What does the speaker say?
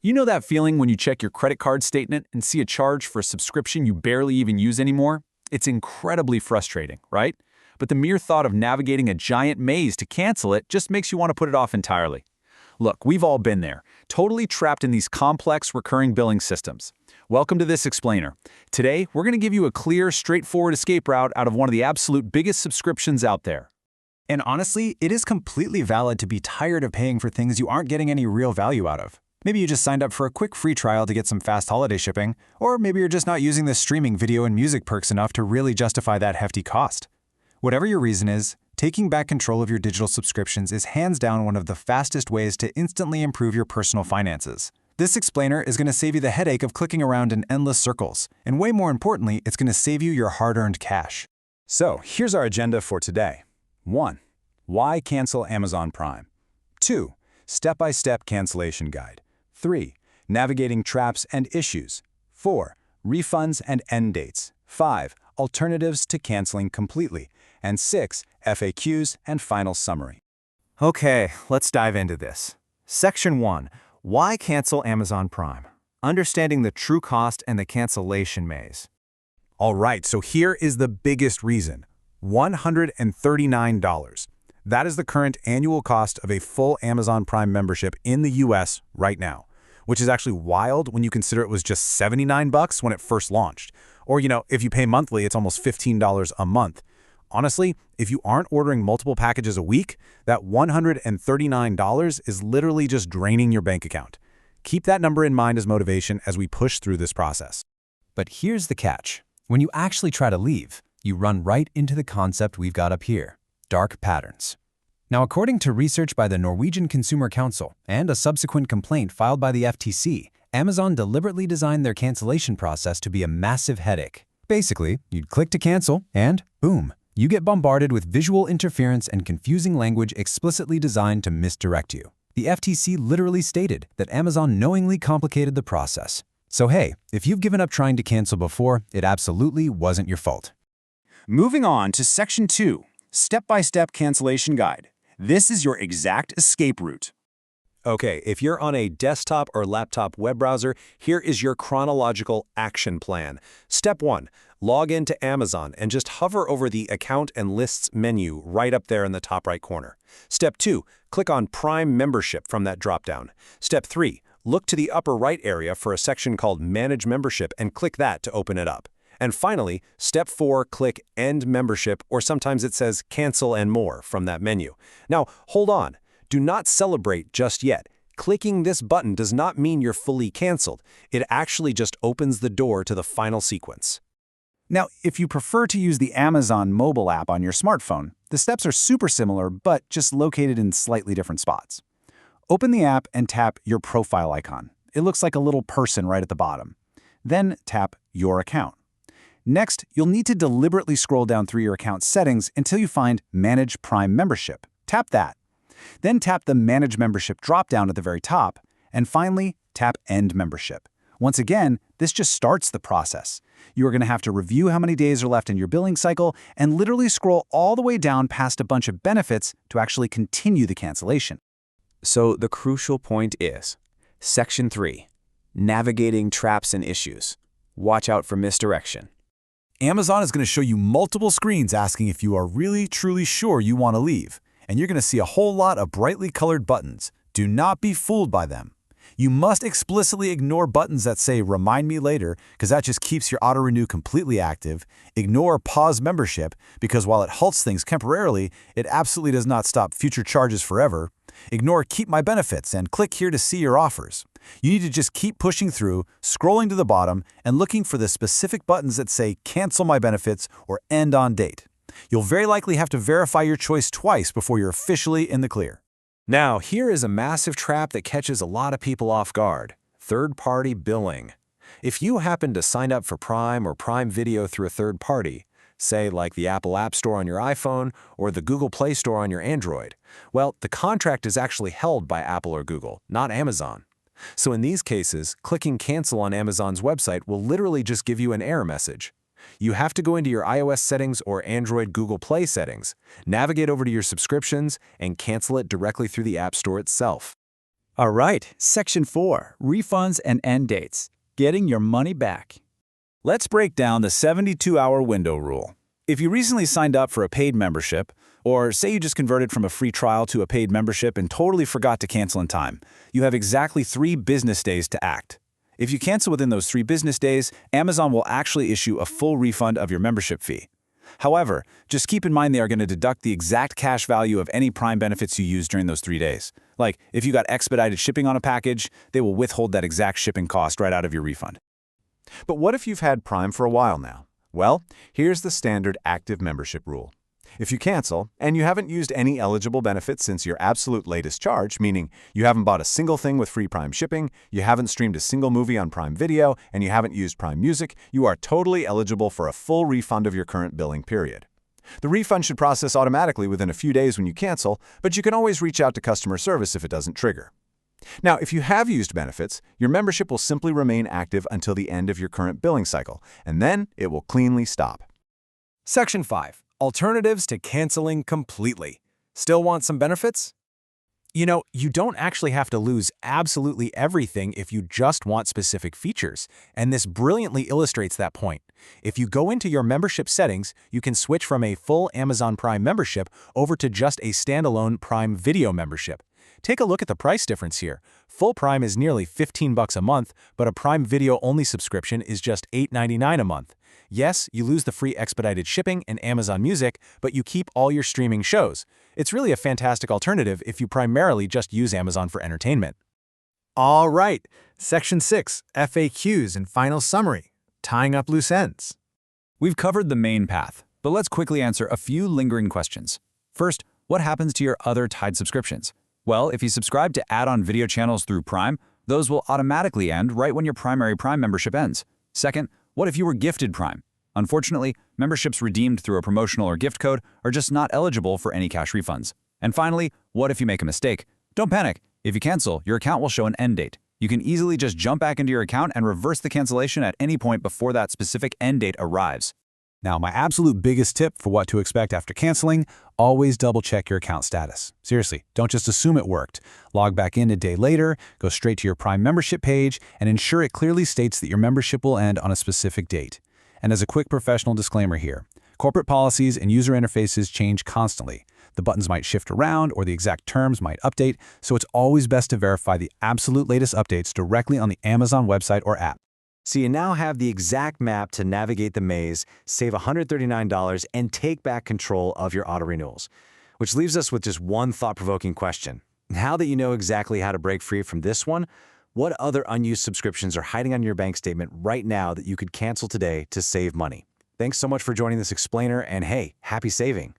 You know that feeling when you check your credit card statement and see a charge for a subscription you barely even use anymore? It's incredibly frustrating, right? But the mere thought of navigating a giant maze to cancel it just makes you want to put it off entirely. Look, we've all been there, totally trapped in these complex recurring billing systems. Welcome to this explainer. Today, we're going to give you a clear, straightforward escape route out of one of the absolute biggest subscriptions out there. And honestly, it is completely valid to be tired of paying for things you aren't getting any real value out of. Maybe you just signed up for a quick free trial to get some fast holiday shipping, or maybe you're just not using the streaming video and music perks enough to really justify that hefty cost. Whatever your reason is, taking back control of your digital subscriptions is hands down one of the fastest ways to instantly improve your personal finances. This explainer is going to save you the headache of clicking around in endless circles, and way more importantly, it's going to save you your hard-earned cash. So, here's our agenda for today. 1. Why cancel Amazon Prime? 2. Step-by-step cancellation guide. 3. Navigating traps and issues. 4. Refunds and end dates. 5. Alternatives to canceling completely. And 6. FAQs and final summary. Okay, let's dive into this. Section 1. Why cancel Amazon Prime? Understanding the true cost and the cancellation maze. All right, so here is the biggest reason. $139. That is the current annual cost of a full Amazon Prime membership in the US right now, which is actually wild when you consider it was just $79 when it first launched. Or, if you pay monthly, it's almost $15 a month. Honestly, if you aren't ordering multiple packages a week, that $139 is literally just draining your bank account. Keep that number in mind as motivation as we push through this process. But here's the catch. When you actually try to leave, you run right into the concept we've got up here: dark patterns. Now, according to research by the Norwegian Consumer Council and a subsequent complaint filed by the FTC, Amazon deliberately designed their cancellation process to be a massive headache. Basically, you'd click to cancel and boom, you get bombarded with visual interference and confusing language explicitly designed to misdirect you. The FTC literally stated that Amazon knowingly complicated the process. So hey, if you've given up trying to cancel before, it absolutely wasn't your fault. Moving on to Section 2, Step-by-Step Cancellation Guide. This is your exact escape route. Okay, if you're on a desktop or laptop web browser, here is your chronological action plan. Step 1, log into Amazon and just hover over the Account and Lists menu right up there in the top right corner. Step 2, click on Prime Membership from that dropdown. Step 3, look to the upper right area for a section called Manage Membership and click that to open it up. And finally, Step 4, click End Membership, or sometimes it says Cancel and More from that menu. Now, hold on. Do not celebrate just yet. Clicking this button does not mean you're fully canceled. It actually just opens the door to the final sequence. Now, if you prefer to use the Amazon mobile app on your smartphone, the steps are super similar, but just located in slightly different spots. Open the app and tap your profile icon. It looks like a little person right at the bottom. Then tap Your Account. Next, you'll need to deliberately scroll down through your account settings until you find Manage Prime Membership. Tap that. Then tap the Manage Membership dropdown at the very top, and finally, tap End Membership. Once again, this just starts the process. You are going to have to review how many days are left in your billing cycle and literally scroll all the way down past a bunch of benefits to actually continue the cancellation. So the crucial point is, Section 3, Navigating Traps and Issues. Watch out for misdirection. Amazon is going to show you multiple screens asking if you are really, truly sure you want to leave. And you're going to see a whole lot of brightly colored buttons. Do not be fooled by them. You must explicitly ignore buttons that say Remind Me Later, because that just keeps your auto-renew completely active. Ignore Pause Membership, because while it halts things temporarily, it absolutely does not stop future charges forever. Ignore Keep My Benefits and click here to see your offers. You need to just keep pushing through, scrolling to the bottom, and looking for the specific buttons that say Cancel My Benefits or End on Date. You'll very likely have to verify your choice twice before you're officially in the clear. Now, here is a massive trap that catches a lot of people off guard: third-party billing. If you happen to sign up for Prime or Prime Video through a third party, say like the Apple App Store on your iPhone or the Google Play Store on your Android, well, the contract is actually held by Apple or Google, not Amazon. So in these cases, clicking Cancel on Amazon's website will literally just give you an error message. You have to go into your iOS settings or Android Google Play settings, navigate over to your subscriptions, and cancel it directly through the App Store itself. All right, Section 4, Refunds and End Dates. Getting your money back. Let's break down the 72-hour window rule. If you recently signed up for a paid membership, or say you just converted from a free trial to a paid membership and totally forgot to cancel in time, you have exactly 3 business days to act. If you cancel within those 3 business days, Amazon will actually issue a full refund of your membership fee. However, just keep in mind they are going to deduct the exact cash value of any Prime benefits you use during those 3 days. Like, if you got expedited shipping on a package, they will withhold that exact shipping cost right out of your refund. But what if you've had Prime for a while now? Well, here's the standard active membership rule. If you cancel, and you haven't used any eligible benefits since your absolute latest charge, meaning you haven't bought a single thing with free Prime shipping, you haven't streamed a single movie on Prime Video, and you haven't used Prime Music, you are totally eligible for a full refund of your current billing period. The refund should process automatically within a few days when you cancel, but you can always reach out to customer service if it doesn't trigger. Now, if you have used benefits, your membership will simply remain active until the end of your current billing cycle, and then it will cleanly stop. Section 5. Alternatives to canceling completely. Still want some benefits? You know, you don't actually have to lose absolutely everything if you just want specific features, and this brilliantly illustrates that point. If you go into your membership settings, you can switch from a full Amazon Prime membership over to just a standalone Prime Video membership. Take a look at the price difference here. Full Prime is nearly $15 a month, but a Prime Video-only subscription is just $8.99 a month. Yes, you lose the free expedited shipping and Amazon Music, but you keep all your streaming shows. It's really a fantastic alternative if you primarily just use Amazon for entertainment. All right, Section 6, FAQs and Final Summary. Tying up loose ends. We've covered the main path, but let's quickly answer a few lingering questions. First, what happens to your other tied subscriptions? Well, if you subscribe to add-on video channels through Prime, those will automatically end right when your primary Prime membership ends. Second, what if you were gifted Prime? Unfortunately, memberships redeemed through a promotional or gift code are just not eligible for any cash refunds. And finally, what if you make a mistake? Don't panic. If you cancel, your account will show an end date. You can easily just jump back into your account and reverse the cancellation at any point before that specific end date arrives. Now, my absolute biggest tip for what to expect after canceling, always double-check your account status. Seriously, don't just assume it worked. Log back in a day later, go straight to your Prime membership page, and ensure it clearly states that your membership will end on a specific date. And as a quick professional disclaimer here, corporate policies and user interfaces change constantly. The buttons might shift around or the exact terms might update, so it's always best to verify the absolute latest updates directly on the Amazon website or app. So you now have the exact map to navigate the maze, save $139, and take back control of your auto renewals. Which leaves us with just one thought-provoking question. Now that you know exactly how to break free from this one, what other unused subscriptions are hiding on your bank statement right now that you could cancel today to save money? Thanks so much for joining this explainer, and hey, happy saving!